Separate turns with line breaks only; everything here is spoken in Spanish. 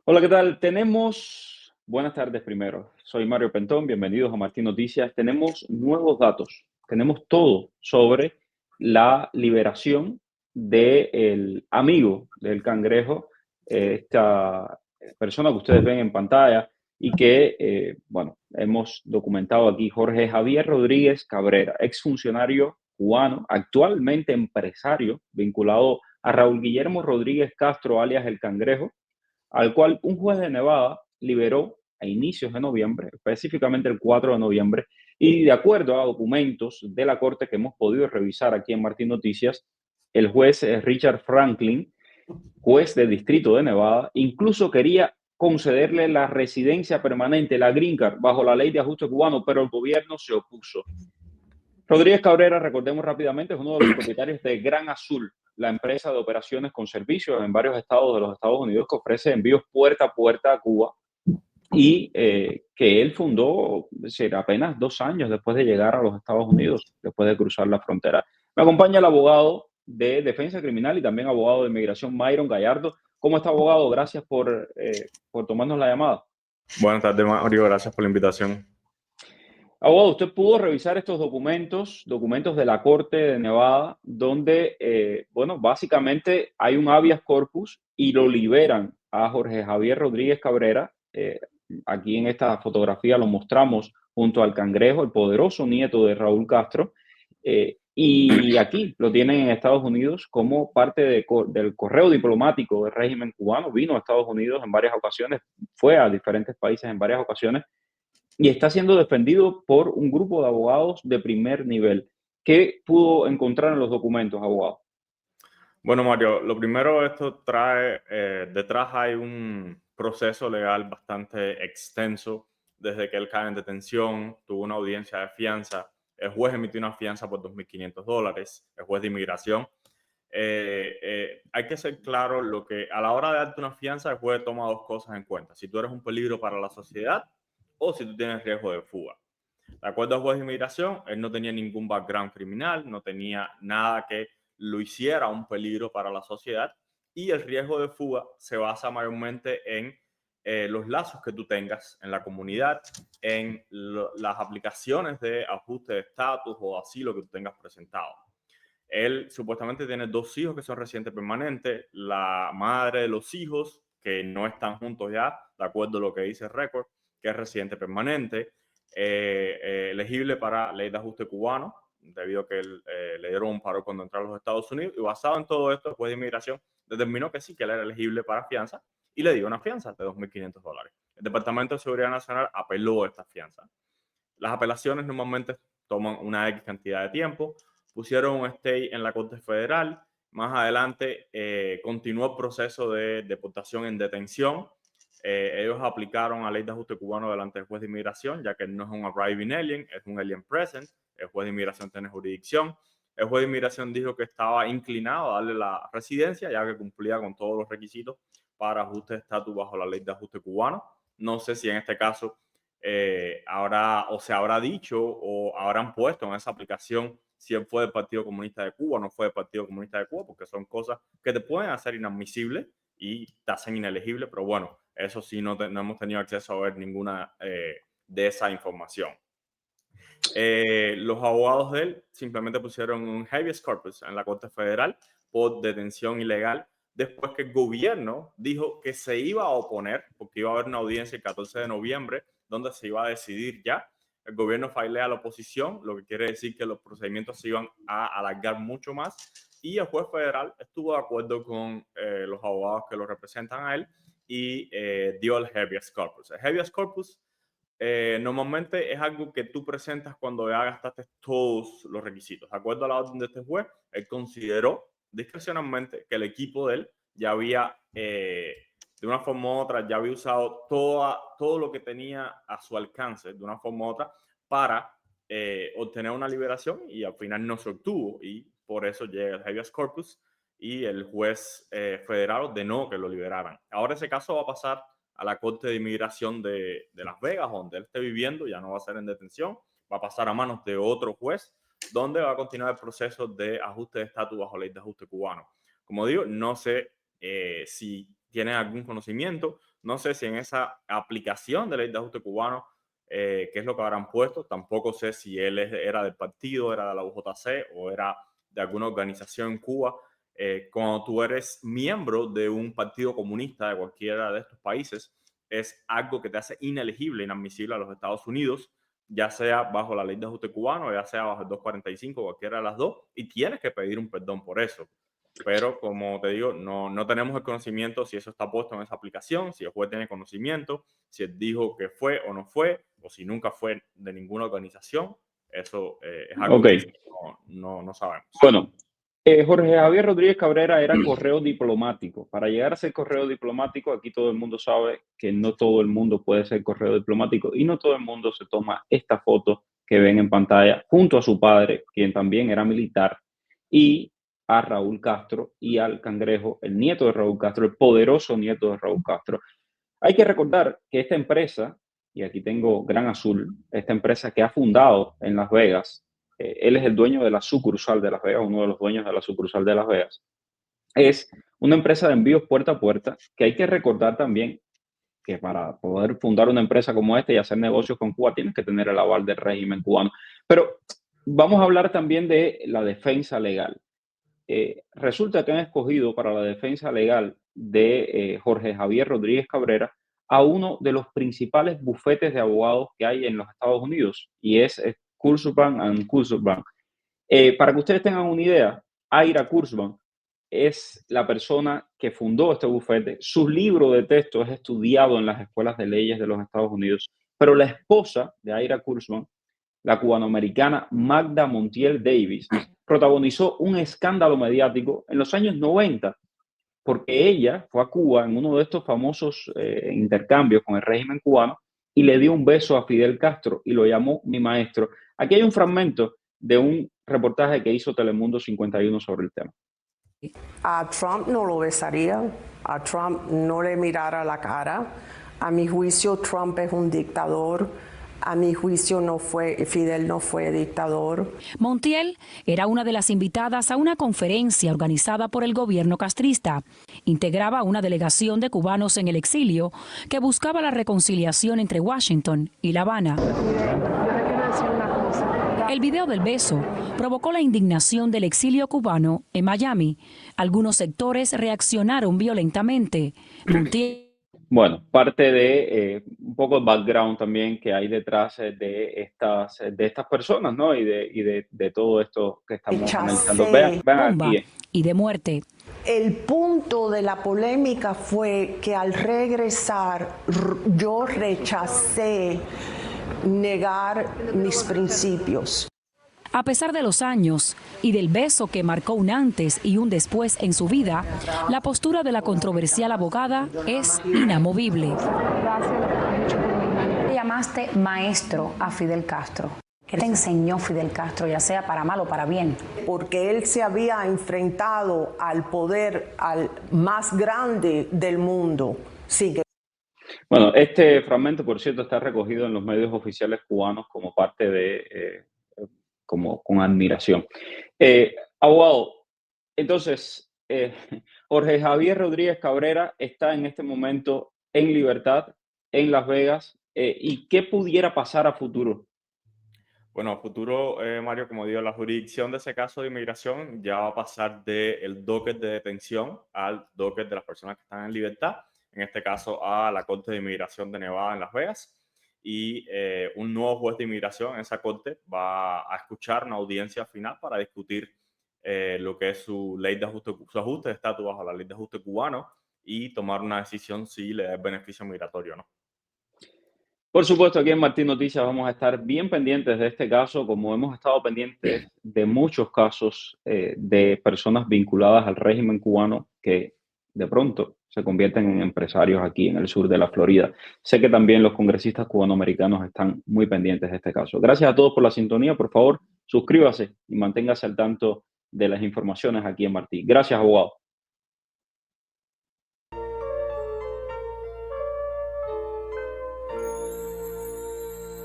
Hola, ¿qué tal? Buenas tardes primero. Soy Mario Pentón, bienvenidos a Martín Noticias. Tenemos nuevos datos, tenemos todo sobre la liberación del amigo del cangrejo, esta persona que ustedes ven en pantalla y que, bueno, hemos documentado aquí, Jorge Javier Rodríguez Cabrera, exfuncionario cubano, actualmente empresario vinculado a Raúl Guillermo Rodríguez Castro, alias El Cangrejo, al cual un juez de Nevada liberó a inicios de noviembre, específicamente el 4 de noviembre, y de acuerdo a documentos de la Corte que hemos podido revisar aquí en Martín Noticias, el juez Richard Franklin, juez del Distrito de Nevada, incluso quería concederle la residencia permanente, la Green Card, bajo la ley de ajuste cubano, pero el gobierno se opuso. Rodríguez Cabrera, recordemos rápidamente, es uno de los propietarios de Gran Azul, la empresa de operaciones con servicios en varios estados de los Estados Unidos que ofrece envíos puerta a puerta a Cuba y que él fundó apenas 2 años después de llegar a los Estados Unidos, después de cruzar la frontera. Me acompaña el abogado de defensa criminal y también abogado de inmigración, Myron Gallardo. ¿Cómo está, abogado? Gracias por tomarnos la llamada.
Buenas tardes, Mario. Gracias por la invitación.
Abogado, usted pudo revisar estos documentos de la Corte de Nevada, donde, bueno, básicamente hay un habeas corpus y lo liberan a Jorge Javier Rodríguez Cabrera. Aquí en esta fotografía lo mostramos junto al cangrejo, el poderoso nieto de Raúl Castro. Y aquí lo tienen en Estados Unidos como parte del correo diplomático del régimen cubano. Vino a Estados Unidos en varias ocasiones, fue a diferentes países en varias ocasiones y está siendo defendido por un grupo de abogados de primer nivel. ¿Qué pudo encontrar en los documentos, abogado?
Bueno, Mario, lo primero, esto trae, detrás hay un proceso legal bastante extenso desde que él cae en detención, tuvo una audiencia de fianza, el juez emitió una fianza por $2.500, el juez de inmigración. Hay que ser claro lo que a la hora de darte una fianza, el juez toma dos cosas en cuenta: si tú eres un peligro para la sociedad o si tú tienes riesgo de fuga. De acuerdo al juez de inmigración, él no tenía ningún background criminal, no tenía nada que lo hiciera un peligro para la sociedad, y el riesgo de fuga se basa mayormente en los lazos que tú tengas en la comunidad, en las aplicaciones de ajuste de estatus o asilo que tú tengas presentado. Él supuestamente tiene dos hijos que son residentes permanentes, la madre de los hijos, que no están juntos ya, de acuerdo a lo que dice el récord, que es residente permanente, elegible para ley de ajuste cubano, debido a que le dieron un paro cuando entró a los Estados Unidos, y basado en todo esto, el juez de inmigración determinó que sí, que él era elegible para fianza, y le dio una fianza de $2.500. El Departamento de Seguridad Nacional apeló esta fianza. Las apelaciones normalmente toman una X cantidad de tiempo. Pusieron un stay en la Corte Federal. Más adelante continuó el proceso de deportación en detención. Ellos aplicaron la ley de ajuste cubano delante del juez de inmigración, ya que no es un arriving alien, es un alien present. El juez de inmigración tiene jurisdicción. El juez de inmigración dijo que estaba inclinado a darle la residencia, ya que cumplía con todos los requisitos para ajuste de estatus bajo la ley de ajuste cubano. No sé si en este caso habrá o se habrá dicho o habrán puesto en esa aplicación si él fue del Partido Comunista de Cuba o no fue del Partido Comunista de Cuba, porque son cosas que te pueden hacer inadmisible y te hacen inelegible, pero bueno, eso sí, no hemos tenido acceso a ver ninguna de esa información. Los abogados de él simplemente pusieron un habeas corpus en la Corte Federal por detención ilegal, después que el gobierno dijo que se iba a oponer, porque iba a haber una audiencia el 14 de noviembre, donde se iba a decidir ya. El gobierno failea a la oposición, lo que quiere decir que los procedimientos se iban a alargar mucho más, y el juez federal estuvo de acuerdo con los abogados que lo representan a él y dio el habeas corpus. El habeas corpus normalmente es algo que tú presentas cuando ya gastaste todos los requisitos. De acuerdo a la orden de este juez, él consideró discrecionalmente que el equipo de él ya había, de una forma u otra, ya había usado todo lo que tenía a su alcance, de una forma u otra, para obtener una liberación, y al final no se obtuvo, y por eso llega el habeas corpus y el juez federal ordenó que lo liberaran. Ahora ese caso va a pasar a la Corte de Inmigración de Las Vegas, donde él esté viviendo, ya no va a ser en detención, va a pasar a manos de otro juez, donde va a continuar el proceso de ajuste de estatus bajo ley de ajuste cubano. Como digo, no sé si tienen algún conocimiento. No sé si en esa aplicación de ley de ajuste cubano, qué es lo que habrán puesto. Tampoco sé si él era del partido, era de la UJC o era de alguna organización en Cuba. Cuando tú eres miembro de un partido comunista de cualquiera de estos países, es algo que te hace inelegible, inadmisible a los Estados Unidos, ya sea bajo la ley de ajuste cubano, ya sea bajo el 245, cualquiera de las dos, y tienes que pedir un perdón por eso. Pero como te digo, no tenemos el conocimiento si eso está puesto en esa aplicación, si el juez tiene conocimiento, si él dijo que fue o no fue, o si nunca fue de ninguna organización. Eso es algo que no sabemos.
Bueno, Jorge Javier Rodríguez Cabrera era correo diplomático. Para llegar a ser correo diplomático, aquí todo el mundo sabe que no todo el mundo puede ser correo diplomático y no todo el mundo se toma esta foto que ven en pantalla junto a su padre, quien también era militar, y a Raúl Castro y al Cangrejo, el nieto de Raúl Castro, el poderoso nieto de Raúl Castro. Hay que recordar que esta empresa, y aquí tengo Gran Azul, esta empresa que ha fundado en Las Vegas, él es el dueño de la sucursal de Las Vegas, uno de los dueños de la sucursal de Las Vegas, es una empresa de envíos puerta a puerta, que hay que recordar también que para poder fundar una empresa como esta y hacer negocios con Cuba tienes que tener el aval del régimen cubano. Pero vamos a hablar también de la defensa legal. Resulta que han escogido para la defensa legal de Jorge Javier Rodríguez Cabrera a uno de los principales bufetes de abogados que hay en los Estados Unidos, y es Kurzban & Kurzban. Para que ustedes tengan una idea, Ira Kurzban es la persona que fundó este bufete. Su libro de texto es estudiado en las escuelas de leyes de los Estados Unidos, pero la esposa de Ira Kurzban, la cubanoamericana Magda Montiel Davis, protagonizó un escándalo mediático en los años 90, porque ella fue a Cuba en uno de estos famosos intercambios con el régimen cubano y le dio un beso a Fidel Castro y lo llamó mi maestro. Aquí hay un fragmento de un reportaje que hizo Telemundo 51 sobre el tema.
A Trump no lo besaría, a Trump no le mirara la cara. A mi juicio, Trump es un dictador. A mi juicio, Fidel no fue dictador.
Montiel era una de las invitadas a una conferencia organizada por el gobierno castrista. Integraba una delegación de cubanos en el exilio que buscaba la reconciliación entre Washington y La Habana. El video del beso provocó la indignación del exilio cubano en Miami. Algunos sectores reaccionaron violentamente.
Bueno, parte de un poco el background también que hay detrás de estas personas, ¿no? Y de todo esto que estamos analizando. Vean aquí.
Y de muerte.
El punto de la polémica fue que al regresar yo rechacé negar mis principios.
A pesar de los años y del beso que marcó un antes y un después en su vida, la postura de la controversial abogada es inamovible.
Llamaste maestro a Fidel Castro. ¿Qué te enseñó Fidel Castro, ya sea para mal o para bien?
Porque él se había enfrentado al poder al más grande del mundo. Sí.
Bueno, este fragmento, por cierto, está recogido en los medios oficiales cubanos como parte de... como con admiración. Abogado, entonces, Jorge Javier Rodríguez Cabrera está en este momento en libertad en Las Vegas. ¿Y qué pudiera pasar a futuro?
Bueno, a futuro, Mario, como digo, la jurisdicción de ese caso de inmigración ya va a pasar del docket de detención al docket de las personas que están en libertad, en este caso a la Corte de Inmigración de Nevada en Las Vegas. Y un nuevo juez de inmigración en esa corte va a escuchar una audiencia final para discutir lo que es su ley de ajuste, su ajuste de estatus bajo la ley de ajuste cubano y tomar una decisión si le da el beneficio migratorio o no.
Por supuesto, aquí en Martín Noticias vamos a estar bien pendientes de este caso, como hemos estado pendientes de muchos casos de personas vinculadas al régimen cubano que de pronto se convierten en empresarios aquí en el sur de la Florida. Sé que también los congresistas cubanoamericanos están muy pendientes de este caso. Gracias a todos por la sintonía. Por favor, suscríbase y manténgase al tanto de las informaciones aquí en Martín. Gracias, abogado.